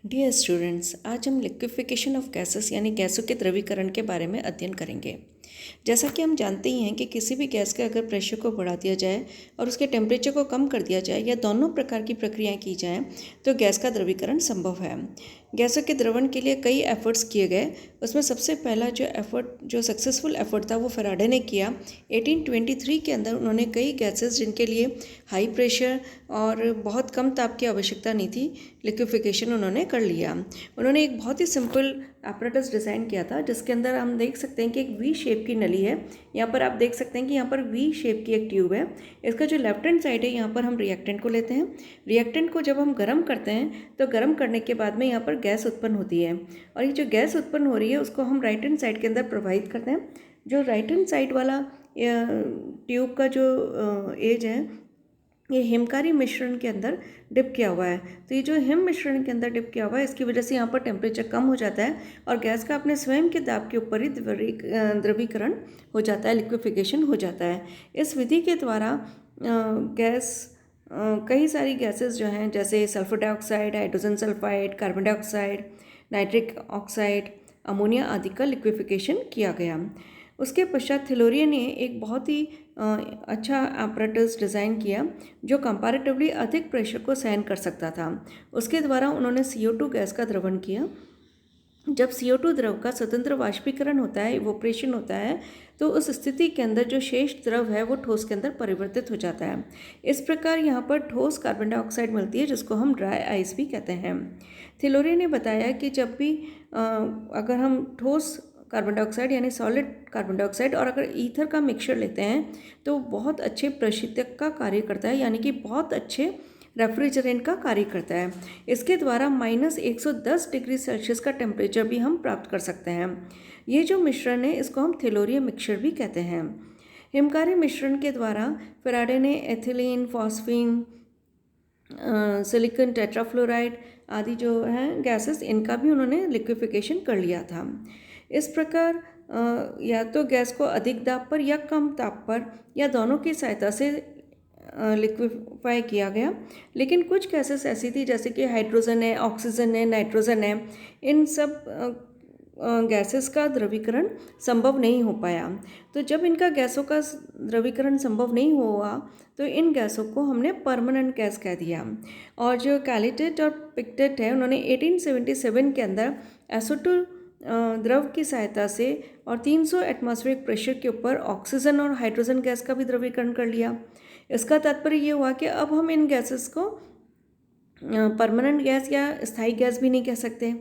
Dear students, आज हम liquefaction of gases यानी गैसों के द्रवीकरण के बारे में अध्ययन करेंगे। जैसा कि हम जानते ही हैं कि किसी भी गैस के अगर प्रेशर को बढ़ा दिया जाए और उसके टेम्परेचर को कम कर दिया जाए या दोनों प्रकार की प्रक्रियाएं की जाएं तो गैस का द्रवीकरण संभव है। गैसों के द्रवण के लिए कई एफर्ट्स किए गए। उसमें सबसे पहला जो सक्सेसफुल एफर्ट था वो फैराडे ने किया। 1823 के अंदर उन्होंने कई गैसेस जिनके लिए हाई प्रेशर और बहुत कम ताप की आवश्यकता नहीं थी, लिक्विफिकेशन उन्होंने कर लिया। उन्होंने एक बहुत ही सिंपल एपरेटस डिज़ाइन किया था जिसके अंदर हम देख सकते हैं कि एक वी शेप की नली है। यहाँ पर आप देख सकते हैं कि यहाँ पर वी शेप की एक ट्यूब है। इसका जो लेफ्ट हैंड साइड है यहाँ पर हम रिएक्टेंट को लेते हैं। रिएक्टेंट को जब हम गर्म करते हैं तो गर्म करने के बाद में यहाँ पर गैस उत्पन्न होती है और ये जो गैस उत्पन्न हो रही है उसको हम राइट हैंड साइड के अंदर प्रवाहित करते हैं। जो राइट हैंड साइड वाला ट्यूब का जो एज है ये हिमकारी मिश्रण के अंदर डिप किया हुआ है। तो ये जो हिम मिश्रण के अंदर डिप किया हुआ है इसकी वजह से यहाँ पर टेम्परेचर कम हो जाता है और गैस का अपने स्वयं के दाब के ऊपर ही द्रवीकरण हो जाता है, लिक्विफिकेशन हो जाता है। इस विधि के द्वारा गैस कई सारी गैसेस जो हैं जैसे sulphur dioxide, hydrogen sulphide, carbon dioxide, nitric oxide, ammonia आदि का लिक्विफिकेशन किया गया। उसके पश्चात थिलोरियन ने एक बहुत ही अच्छा एपरेटस डिज़ाइन किया जो कंपैरेटिवली अधिक प्रेशर को सहन कर सकता था। उसके द्वारा उन्होंने CO2 गैस का द्रवण किया। जब CO2 द्रव का स्वतंत्र वाष्पीकरण होता है, इवोपरेशन होता है, तो उस स्थिति के अंदर जो शेष द्रव है वो ठोस के अंदर परिवर्तित हो जाता है। इस प्रकार यहाँ पर ठोस कार्बन डाइऑक्साइड मिलती है जिसको हम ड्राई आइस भी कहते हैं। थिलोरियन ने बताया कि जब भी अगर हम ठोस कार्बन डाइऑक्साइड यानी सॉलिड कार्बन डाइऑक्साइड और अगर ईथर का मिक्सचर लेते हैं तो बहुत अच्छे प्रशीतक का कार्य करता है, यानी कि बहुत अच्छे रेफ्रिजरेंट का कार्य करता है। इसके द्वारा -110 डिग्री सेल्सियस का टेम्परेचर भी हम प्राप्त कर सकते हैं। ये जो मिश्रण है इसको हम थिलोरियम मिक्सचर भी कहते हैं। हिमकारी मिश्रण के द्वारा फैराडे ने एथिलीन, फॉस्फीन, सिलिकॉन टेट्राफ्लोराइड आदि जो हैं गैसेस इनका भी उन्होंने लिक्विफिकेशन कर लिया था। इस प्रकार या तो गैस को अधिक दाब पर या कम ताप पर या दोनों की सहायता से लिक्विफाई किया गया। लेकिन कुछ गैसेस ऐसी थी जैसे कि हाइड्रोजन है, ऑक्सीजन है, नाइट्रोजन है, इन सब गैसेस का द्रवीकरण संभव नहीं हो पाया। तो जब इनका गैसों का द्रवीकरण संभव नहीं हुआ तो इन गैसों को हमने परमानेंट गैस कह दिया। और जो कैलिटेट और पिक्टेट है उन्होंने 1877 के अंदर एसो2 द्रव की सहायता से और 300 एटमॉस्फेरिक प्रेशर के ऊपर ऑक्सीजन और हाइड्रोजन गैस का भी द्रवीकरण कर लिया। इसका तात्पर्य ये हुआ कि अब हम इन गैसेस को परमानेंट गैस या स्थायी गैस भी नहीं कह सकते।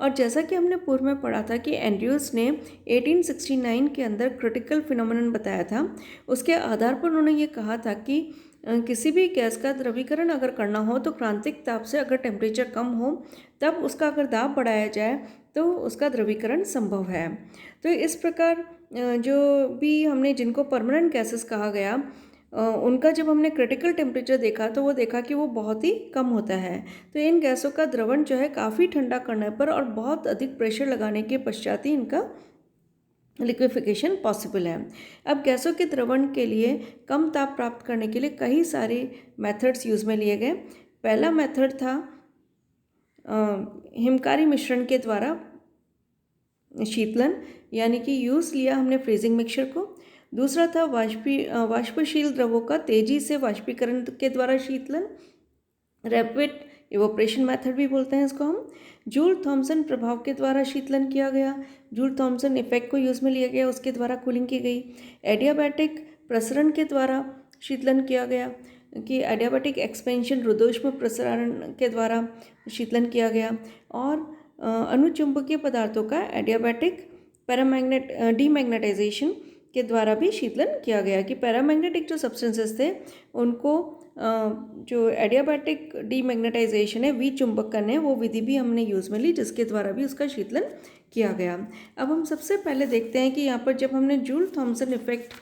और जैसा कि हमने पूर्व में पढ़ा था कि एंड्रयूस ने 1869 के अंदर क्रिटिकल फिनोमेनन बताया था, उसके आधार पर उन्होंने ये कहा था कि किसी भी गैस का द्रवीकरण अगर करना हो तो क्रांतिक ताप से अगर टेम्परेचर कम हो तब उसका अगर दाब बढ़ाया जाए तो उसका द्रवीकरण संभव है। तो इस प्रकार जो भी हमने जिनको परमानेंट गैसेस कहा गया उनका जब हमने क्रिटिकल टेम्परेचर देखा तो वो देखा कि वो बहुत ही कम होता है। तो इन गैसों का द्रवण जो है काफ़ी ठंडा करने पर और बहुत अधिक प्रेशर लगाने के पश्चात ही इनका लिक्विफिकेशन पॉसिबल है। अब गैसों के द्रवण के लिए कम ताप प्राप्त करने के लिए कई सारे मेथड्स यूज़ में लिए गए। पहला मेथड था हिमकारी मिश्रण के द्वारा शीतलन, यानी कि यूज़ लिया हमने फ्रीजिंग मिक्सचर को। दूसरा था वाष्पशील द्रवों का तेजी से वाष्पीकरण के द्वारा शीतलन, रैपिड इवोपरेशन मेथड भी बोलते हैं इसको हम। जूल थॉमसन प्रभाव के द्वारा शीतलन किया गया, जूल थॉमसन इफेक्ट को यूज़ में लिया गया, उसके द्वारा कूलिंग की गई। एडियाबैटिक प्रसरण के द्वारा शीतलन किया गया कि एडियाबैटिक एक्सपेंशन रुद्धोष्म प्रसारण के द्वारा शीतलन किया गया। और अनुचुंबकीय पदार्थों का एडियाबैटिक डीमैग्नेटाइजेशन के द्वारा भी शीतलन किया गया कि पैरामैग्नेटिक जो सब्सटेंसेस थे उनको जो एडियाबैटिक डीमैग्नेटाइजेशन है, विचुंबकन है, वो विधि भी हमने यूज़ में ली जिसके द्वारा भी उसका शीतलन किया गया। अब हम सबसे पहले देखते हैं कि यहाँ पर जब हमने जूल थॉमसन इफेक्ट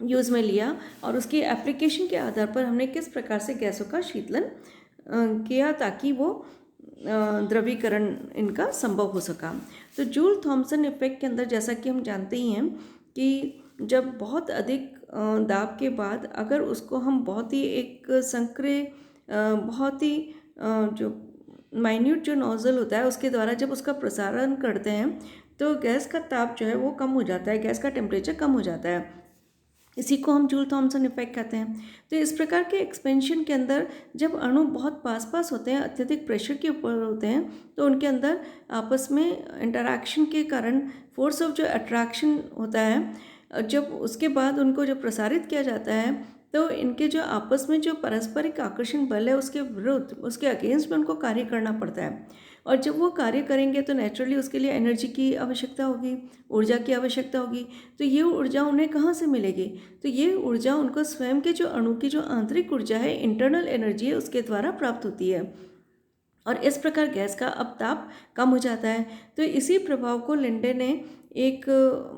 यूज़ में लिया और उसकी एप्लीकेशन के आधार पर हमने किस प्रकार से गैसों का शीतलन किया ताकि वो द्रवीकरण इनका संभव हो सका। तो जूल थॉमसन इफेक्ट के अंदर जैसा कि हम जानते ही हैं कि जब बहुत अधिक दाब के बाद अगर उसको हम बहुत ही एक संक्रिय बहुत ही जो माइन्यूट जो नोजल होता है उसके द्वारा जब उसका प्रसारण करते हैं तो गैस का ताप जो है वो कम हो जाता है, गैस का टेम्परेचर कम हो जाता है। इसी को हम जूल थॉमसन इफेक्ट कहते हैं। तो इस प्रकार के एक्सपेंशन के अंदर जब अणु बहुत पास पास होते हैं, अत्यधिक प्रेशर के ऊपर होते हैं, तो उनके अंदर आपस में इंटरैक्शन के कारण फोर्स ऑफ जो अट्रैक्शन होता है, जब उसके बाद उनको जो प्रसारित किया जाता है तो इनके जो आपस में जो पारस्परिक आकर्षण बल है उसके विरुद्ध, उसके अगेंस्ट में उनको कार्य करना पड़ता है। और जब वो कार्य करेंगे तो नेचुरली उसके लिए एनर्जी की आवश्यकता होगी, ऊर्जा की आवश्यकता होगी। तो ये ऊर्जा उन्हें कहाँ से मिलेगी? तो ये ऊर्जा उनको स्वयं के जो अणु की जो आंतरिक ऊर्जा है, इंटरनल एनर्जी है, उसके द्वारा प्राप्त होती है। और इस प्रकार गैस का अब ताप कम हो जाता है। तो इसी प्रभाव को लिंडे ने एक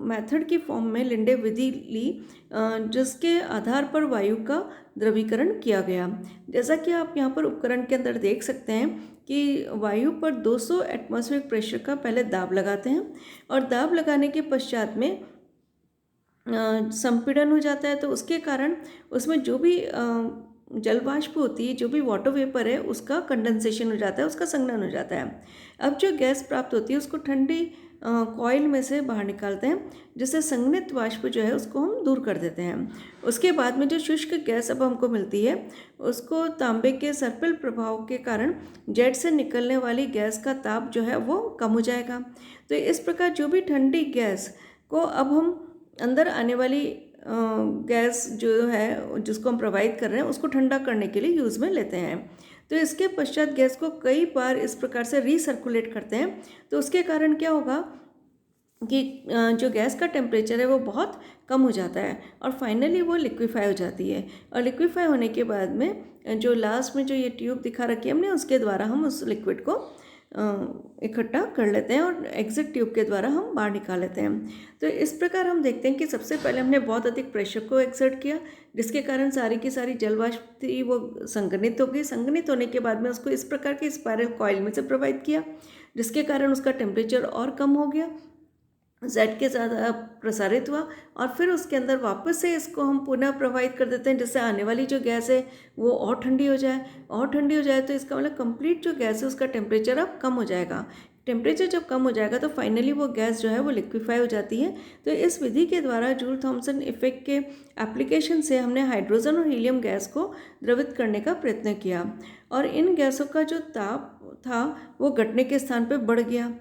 मेथड की फॉर्म में लिंडे विधि ली, जिसके आधार पर वायु का द्रवीकरण किया गया। जैसा कि आप यहाँ पर उपकरण के अंदर देख सकते हैं कि वायु पर 200 एटमॉस्फेरिक प्रेशर का पहले दाब लगाते हैं और दाब लगाने के पश्चात में संपीड़न हो जाता है। तो उसके कारण उसमें जो भी जल वाष्प होती है, जो भी वाटर वेपर है, उसका कंडेंसेशन हो जाता है, उसका संघनन हो जाता है। अब जो गैस प्राप्त होती है उसको ठंडी कॉइल में से बाहर निकालते हैं, जिससे संघनित वाष्प जो है उसको हम दूर कर देते हैं। उसके बाद में जो शुष्क गैस अब हमको मिलती है उसको तांबे के सर्पिल प्रभाव के कारण जेट से निकलने वाली गैस का ताप जो है वो कम हो जाएगा। तो इस प्रकार जो भी ठंडी गैस को अब हम अंदर आने वाली गैस जो है जिसको हम प्रोवाइड कर रहे हैं उसको ठंडा करने के लिए यूज़ में लेते हैं। तो इसके पश्चात गैस को कई बार इस प्रकार से रीसर्कुलेट करते हैं। तो उसके कारण क्या होगा कि जो गैस का टेम्परेचर है वो बहुत कम हो जाता है और फाइनली वो लिक्विफाई हो जाती है। और लिक्विफाई होने के बाद में जो लास्ट में जो ये ट्यूब दिखा रखी है हमने, उसके द्वारा हम उस लिक्विड को इकट्ठा कर लेते हैं और एग्जिट ट्यूब के द्वारा हम बाहर निकाल लेते हैं। तो इस प्रकार हम देखते हैं कि सबसे पहले हमने बहुत अधिक प्रेशर को एक्सर्ट किया, जिसके कारण सारी की सारी जल वाष्प थी वो संघनित हो गई। संघनित होने के बाद में उसको इस प्रकार के स्पाइरल कॉइल में से प्रोवाइड किया, जिसके कारण उसका टेम्परेचर और कम हो गया, जेड के साथ प्रसारित हुआ। और फिर उसके अंदर वापस से इसको हम पुनः प्रोवाइड कर देते हैं, जिससे आने वाली जो गैस है वो और ठंडी हो जाए। और ठंडी हो जाए तो इसका मतलब कंप्लीट जो गैस है उसका टेम्परेचर अब कम हो जाएगा। टेम्परेचर जब कम हो जाएगा तो फाइनली वो गैस जो है वो लिक्विफाई हो जाती है। तो इस विधि के द्वारा जूल थॉमसन इफेक्ट के एप्लीकेशन से हमने हाइड्रोजन और हीलियम गैस को द्रवित करने का प्रयत्न किया और इन गैसों का जो ताप था वो घटने के स्थान पर बढ़ गया।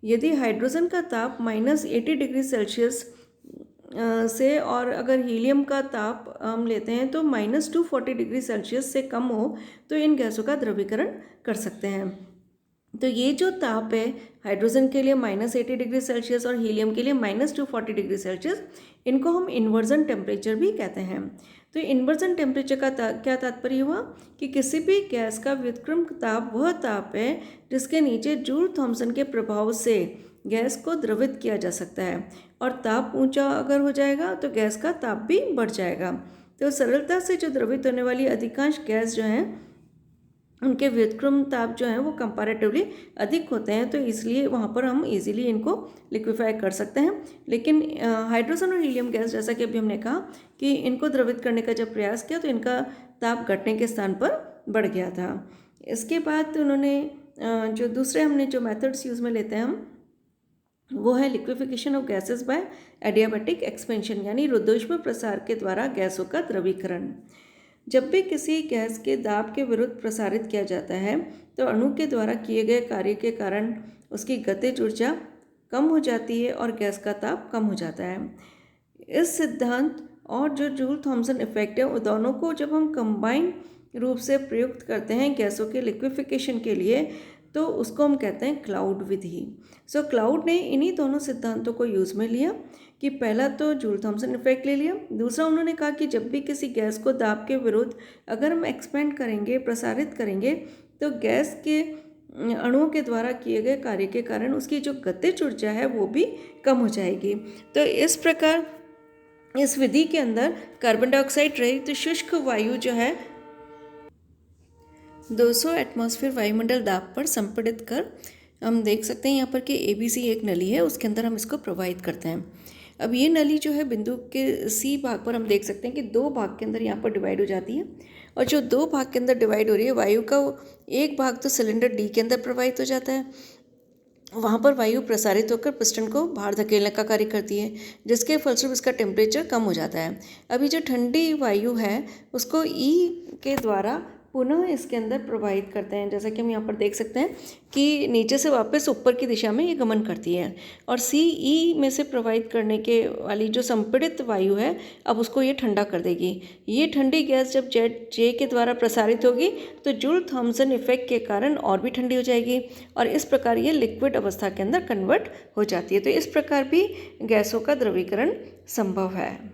यदि हाइड्रोजन का ताप -80 डिग्री सेल्सियस से और अगर हीलियम का ताप हम लेते हैं तो -240 डिग्री सेल्सियस से कम हो तो इन गैसों का द्रवीकरण कर सकते हैं। तो ये जो ताप है हाइड्रोजन के लिए -80 डिग्री सेल्सियस और हीलियम के लिए -240 डिग्री सेल्सियस, इनको हम इन्वर्जन टेम्परेचर भी कहते हैं। तो इन्वर्जन टेम्परेचर का क्या तात्पर्य हुआ कि किसी भी गैस का व्युत्क्रम ताप वह ताप है जिसके नीचे जूल थॉमसन के प्रभाव से गैस को द्रवित किया जा सकता है। और ताप ऊंचा अगर हो जाएगा तो गैस का ताप भी बढ़ जाएगा। तो सरलता से जो द्रवित होने वाली अधिकांश गैस जो हैं उनके व्युत्क्रम ताप जो हैं वो कंपैरेटिवली अधिक होते हैं, तो इसलिए वहाँ पर हम इजीली इनको लिक्विफाई कर सकते हैं। लेकिन हाइड्रोजन और हीलियम गैस, जैसा कि अभी हमने कहा कि इनको द्रवित करने का जब प्रयास किया तो इनका ताप घटने के स्थान पर बढ़ गया था। इसके बाद उन्होंने जो दूसरे हमने जो मेथड्स यूज़ में लेते हैं हम, वो है liquefaction of gases bye adiabatic expansion, यानी रुद्धोष्म प्रसार के द्वारा गैसों का द्रवीकरण। जब भी किसी गैस के दाब के विरुद्ध प्रसारित किया जाता है तो अणु के द्वारा किए गए कार्य के कारण उसकी गतिज ऊर्जा कम हो जाती है और गैस का ताप कम हो जाता है। इस सिद्धांत और जो जूल थॉमसन इफेक्ट है, उन दोनों को जब हम कंबाइन रूप से प्रयुक्त करते हैं गैसों के लिक्विफिकेशन के लिए तो उसको हम कहते हैं क्लाउड विधि। सो क्लाउड ने इन्हीं दोनों सिद्धांतों को यूज़ में लिया कि पहला तो जूल थॉमसन इफेक्ट ले लिया, दूसरा उन्होंने कहा कि जब भी किसी गैस को दाब के विरुद्ध अगर हम एक्सपेंड करेंगे, प्रसारित करेंगे, तो गैस के अणुओं के द्वारा किए गए कार्य के कारण उसकी जो गतिज ऊर्जा है वो भी कम हो जाएगी। तो इस प्रकार इस विधि के अंदर कार्बन डाइऑक्साइड रहित शुष्क वायु जो है 200 एटमॉस्फेयर वायुमंडल दाब पर संपीड़ित कर हम देख सकते हैं यहाँ पर कि ABC एक नली है, उसके अंदर हम इसको प्रोवाइड करते हैं। अब ये नली जो है बिंदु के C भाग पर हम देख सकते हैं कि 2 भाग के अंदर यहाँ पर डिवाइड हो जाती है और जो दो भाग के अंदर डिवाइड हो रही है वायु का, वो एक भाग तो सिलेंडर डी के अंदर प्रवाहित हो जाता है, वहाँ पर वायु प्रसारित होकर पिस्टन को बाहर धकेलने का कार्य करती है, जिसके फलस्वरूप इसका टेम्परेचर कम हो जाता है। अभी जो ठंडी वायु है उसको ई के द्वारा पुनः इसके अंदर प्रवाहित करते हैं, जैसा कि हम यहाँ पर देख सकते हैं कि नीचे से वापस ऊपर की दिशा में ये गमन करती है। और सी ई में से प्रवाहित करने के वाली जो संपीड़ित वायु है अब उसको ये ठंडा कर देगी। ये ठंडी गैस जब जेट जे के द्वारा प्रसारित होगी तो जूल थॉम्सन इफेक्ट के कारण और भी ठंडी हो जाएगी और इस प्रकार ये लिक्विड अवस्था के अंदर कन्वर्ट हो जाती है। तो इस प्रकार भी गैसों का द्रवीकरण संभव है।